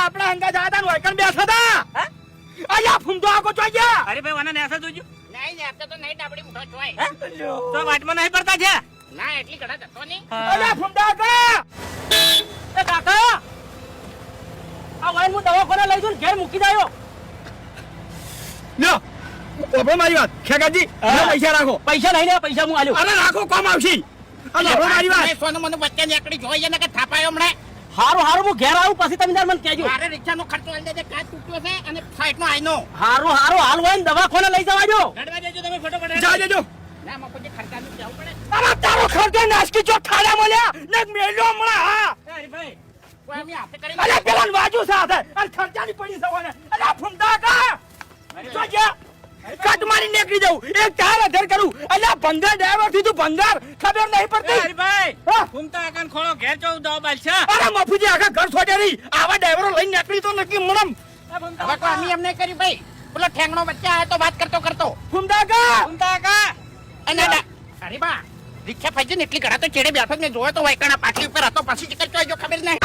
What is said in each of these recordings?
આપણા હંગા જાતા ને વૈકણ બેઠા હતા અલ્યા ફૂમતો આકો ચોઈ ગયા અરે ભાઈ વાના નેસા જોજો નહીં ને તો નહીં ડાબડી મુઠો જોય તો વાટમાં નહીં પડતા છે ના એટલી ઘડા જતો નહીં અલ્યા ફૂમતા આકા એ કાકા આ વાઈન હું દવાખાને લઈ જઉં ઘેર મૂકી જાયો લ્યો ઓબો મારી વાત ખેગાજી પૈસા રાખો પૈસા નહીં લે પૈસા હું આલ્યો અરે રાખો કોમ આવશે અરે ઓબો મારી વાત સોનું મને વચ્ચે નીકળી જોઈ ને કે થાપાયો હમણે હારું હું ઘેર આવું પછી તમે મને કહેજો મારે રિક્ષાનો ખર્ચો લઈ દેજે કાચ તૂટ્યો છે અને સાઈડનો આઈનો હારું હાલ હોય ને દવાખાને લઈ જવા જો ગડવા દેજો તમે ફટોફટ જા દેજો ના મફુજી ખર્ચાનું જવું પડે અરે તારો ખર્ચો નાસકી જો ખાડા મળ્યા ને મેલ્યો હમણાં હા અરે ભાઈ કોઈ અમે હાથે કરી અલ્યા પેલા વાજુ સાથે અને ખર્ચાની પડી સવાને અલ્યા ફૂમતા આકા જો જા કટ મારી નીકળી જાઉં એક ચાર હજાર કરું અલ્યા ભંગાર ડ્રાઈવર થી તું ભંગાર ખબર નહીં પડતી અરે ભાઈ હા? ઘૂમતા આકાન ખોળો ઘેર જવું દવા બાલ છે અરે મફુજી આખા ઘર છોડ્યા નહીં આવા ડ્રાઈવરો લઈને નીકળી તો નક્કી મણમ હવે કોઈ અમે એમ નહીં કર્યું ભાઈ પેલો ઠેંગણો બચ્ચા આયો તો વાત કરતો ફૂમતા આકા ઘૂમતા આકા અને અરે બા રિક્ષા ફાઈજી ને એટલી ઘડા તો ચેડે બેઠો ને જોયો તો વાયકણા પાટલી ઉપર હતો પછી ચક્કર ચોઈ જો ખબર નહીં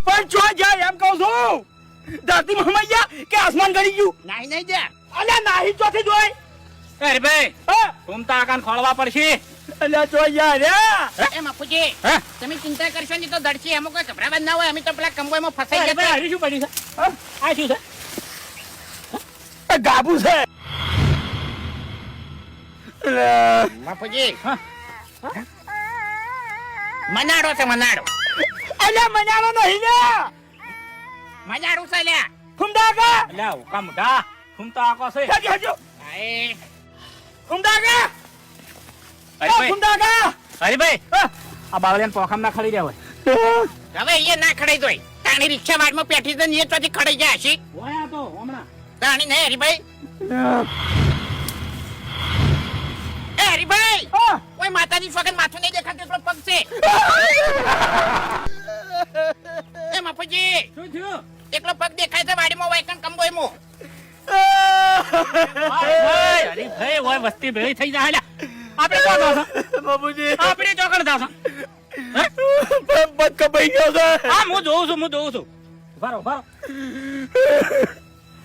પણ જો જાય એમ કહું છું ધરતી માં ગયા કે આસમાન ગળી ગયું નહીં જા અલ્યા નાહી ચોથી જોઈ અરે ભાઈ હા? ઘૂમતા આકાન ખોળવા પડશે અલ્યા જો યાર રે એ મફુજી હે? તમે ચિંતા કરશો નહીં તો દડશી એમાં કોઈ ગભરાવા ના હોય અમે તો પેલા કંબોયમાં ફસાઈ અરે ભાઈ ગયા હરી શું પડ્યું છે હા? આ શું છે એ ગાબુ છે અલ્યા. મફુજી હા? મનાડો છે મનાડો અલ્યા મનાનો નહીં લે મનાડું છે લ્યા ફૂમતા આકા અલ્યા હુકા મોટા ઘૂમતા આકો છે હજો હજો આય ફૂમતા આકા અરે ભાઈ ફૂમતા આકા અરે ભાઈ હા? આ બાવળિયાને પોખમ ના ખડી રહ્યા હોય હવે એ ના ખડાઈ દોય તાણી રિક્ષા વાડમાં પેઠી દે ને એ ચોથી ખડાઈ જાય છે ઓયા તો હમણાં તાણી નહીં હરીભાઈ એ હરીભાઈ હા? કોઈ માતાજી વગર માથું નહીં દેખાતું એટલો પગ છે એ મફુજી શું થયું એકલો પગ દેખાય છે વાડીમાં વાયકણ કંબોયમાં ભાઈ અરે ભાઈ ઓય વસ્તી ભેળી થઈ જાય આપણે તો જાશું બાબુજી આપણે ચોકડ જાશું પગ કપાઈ ગયો છે હા હું જોઉં છું બરો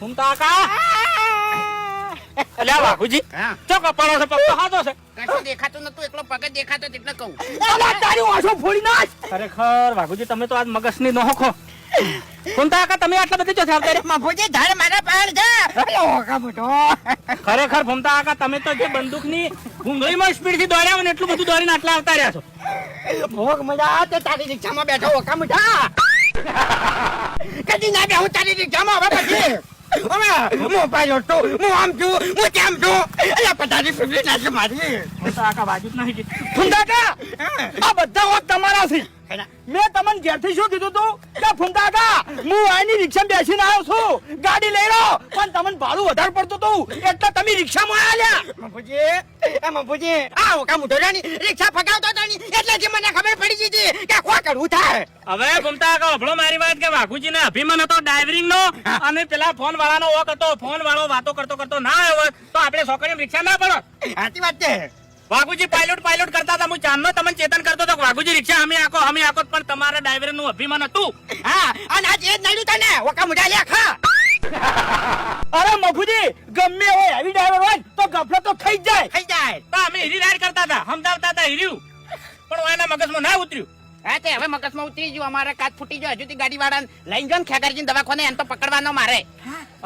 ઘૂમતા આકા અલ્યા બાપુજી હા ચો કપાળો છે પગ તો હાથો છે કશું દેખાતું નતું એકલો પગ જ દેખાતો એટલે કહું અલ્યા તારી વાસો ફોડી નાખ ખરેખર બાપુજી તમે તો આજ મગજની નોખો ઘૂમતા આકા તમે આટલા બધી ચોથા આવતા રહ્યા? મફુજી ધાર મારા પાડ જા ઓકા મોટો ખરેખર ઘૂમતા આકા તમે તો જે બંદૂકની ભૂંગળીમાં સ્પીડ થી દોડ્યા હોય ને એટલું બધું દોડીને આટલા આવતા રહ્યા છો ભોગ મજા તે તારી રિક્ષામાં બેઠો ઓકા મોટા કદી ના બેહું તારી રિક્ષામાં હવે પછી હવે હું પાયો તો હું આમ છું હું તેમ છું અલ્યા પતારી ફીફડી નાખી મારી ઘૂમતા આકા બાજુ જ નહીં ફૂમતા આકા આ બધા વખત તમારા છે મેં તમને ઘેરથી શું કીધું તું કે ફૂમતા આકા હું આની રિક્ષામાં બેસીને આવ્યો છું ગાડી લઈ રહ્યો પણ તમને ભાડું વધારે પડતું હતું એટલે તમે રિક્ષામાં આવ્યા મફુજી આ ઓકા મોટો રાની રિક્ષા ફગાવતો તો ની એટલે જે મને ખબર પડી ગઈ કે કો કરવું થાય હવે ઘૂમતા આકા અભળો મારી વાત કે વાઘુજી ને અભિમાન હતો ડ્રાઇવરિંગ નો અને પેલા ફોન વાળાનો ઓક હતો ફોન વાળો વાતો કરતો ના આવ્યો તો આપણે છોકરીઓ રિક્ષા ના પડો સાચી વાત છે વાઘુજી પાયલોટ કરતા હતા હું ચાંદનો તમને ચેતન કરતો હતો વાઘુજી રિક્ષા અમે આકો પણ તમારા ડ્રાઈવર નું અભિમાન હતું હા અને આજ એ જ નડ્યું તને ઓકા મોટા લે ખા અરે મફુજી ગમે હોય હેવી ડ્રાઈવર હોય તો ગફલો તો થઈ જ જાય થઈ જાય તો અમે હીરી રાઈડ કરતા હતા સમજાવતા હતા હીર્યું પણ એના મગજમાં ના ઉતર્યું હા તે હવે મગજમાં ઉતરી ગયું અમારે કાચ ફૂટી ગયો હજુ ગાડી વાળા લઈને ગયો ખેગારજી દવાખાને એમ તો પકડવાનો મારે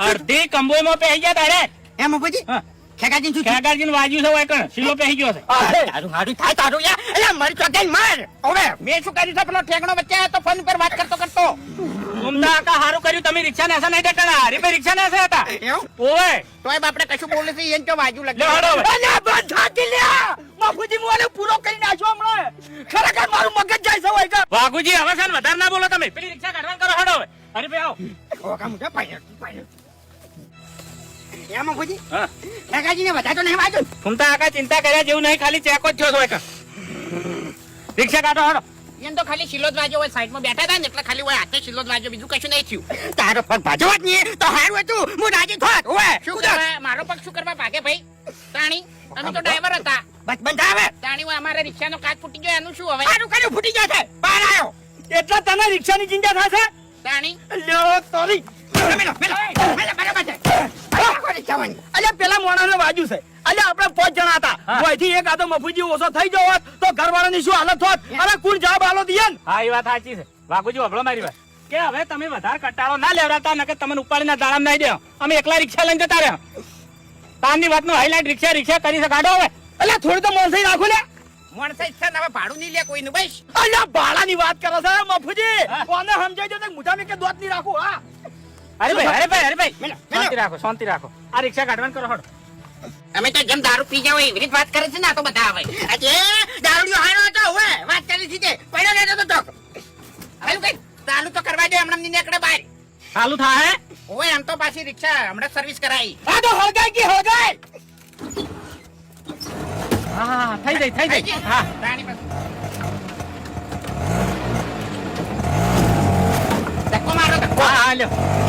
અડધી કંબોઈમાં પહેરી ગયા તારે એમ મફુજી હા. ખેગારજી શું ખેગારજી નું વાજ્યું છે વાયકણ શીલો પહેરી ગયો છે તારું હારું થાય તારું યાર અલ્યા મરી ચોટાઈને માર હવે મેં શું કર્યું છે પેલો ઠેકણો વચ્ચે આવ્યો તો ફોન ઉપર વાત કરતો ઘૂમતા આકા હારું કર્યું તમે રિક્ષા ને નહીં દેખાડા હરી ભાઈ રિક્ષા ને હતા એવું ઓવે તોય બાપડે કશું બોલે છે એને તો વાજુ લે લાગે હડો હવે. અલ્યા બંધ થાકી લ્યા મફુજી મોને પૂરો કરી નાખ્યો હમણાં ખરેખર મારું મગજ જાય છે હોય કે વાઘુજી હવે છે ને વધારે ના બોલો તમે પેલી રિક્ષા કાઢવાનું કરો હડો હવે હરી ભાઈ આવો ઓકા મોટા પાયલટ એમ મફુજી હા ખેગારજી ને વધારે તો નહીં વાજુ ઘૂમતા આકા ચિંતા કર્યા જેવું નહીં ખાલી ચેકો જ થયો છો વાયકણ રિક્ષા કાઢો હડો એને તો ખાલી શિલો જ વાજો હોય સાઈડમાં બેઠા હતા ને એટલે ખાલી હોય હાથે શિલો જ વાજો બીજું કશું નહીં થયું તારો પગ ભાજો જ નહીં તો હારું હતું હું રાજી થોત ઓવે શું કરવા મારો પગ શું કરવા ભાગે ભાઈ તાણી અમે તો ડ્રાઈવર હતા બસ બંધ આવે તાણી હોય અમારે રિક્ષાનો કાચ ફૂટી ગયો એનું શું હવે સારું કર્યું ફૂટી ગયો છે બહાર આવ્યો એટલે તને રિક્ષાની ચિંતા થશે તાણી લ્યો તારી મેલો બરાબર છે અલ્યા પેલા મોણાને વાજુ છે અલ્યા આપણે 5 જણા હતા હા. કોઈથી એક આતો મફુજી ઓછો થઈ ગયો હોત તો ઘરવાળાની શું હાલત હોત અરે કોણ જવાબ આલો દિયન હા એ વાત સાચી છે વાઘુજી વભળો મારી વાત કે હવે તમે વધારે કટાળો ના લેવડાતા નકર તમને ઉપાડીના દાડામાં નાઈ દે અમે એકલા રિક્ષા લઈને જતા રહ્યા તારની વાતનો હાઈલાઈટ રિક્ષા કરી કાઢો હવે અલ્યા થોડી તો મોનસઈ રાખો લે માણસે ઈચ્છા ના હવે ભાડું નહીં લે કોઈનું બસ અલ્યા ભાડાની વાત કરે છે મફુજી હા. કોને સમજાઈ દો તો મોઢામાં કે દોત નહીં રાખું હા હરીભાઈ મેલો. શાંતિ રાખો આ રિક્ષા કાઢવાનું કરો હડો અમે તો જેમ દારૂ પી જાવ એવી રીત વાત કરે છે ને આ તો બધા હવે આજે દારૂડિયો હારો હતો હવે વાત ચાલી છે તે પડ્યો રહેતો તો ચોક હાલું કઈ ચાલુ તો કરવા દે હમણાં ની નીકળે બહાર ચાલુ થાય ઓય આમ તો પાછી રિક્ષા હમણાં સર્વિસ કરાઈ આ તો હળગાઈ કે હળગાઈ હા થઈ જાય હા રાણી પાસે ધક્કો મારો ધક્કો હા લ્યો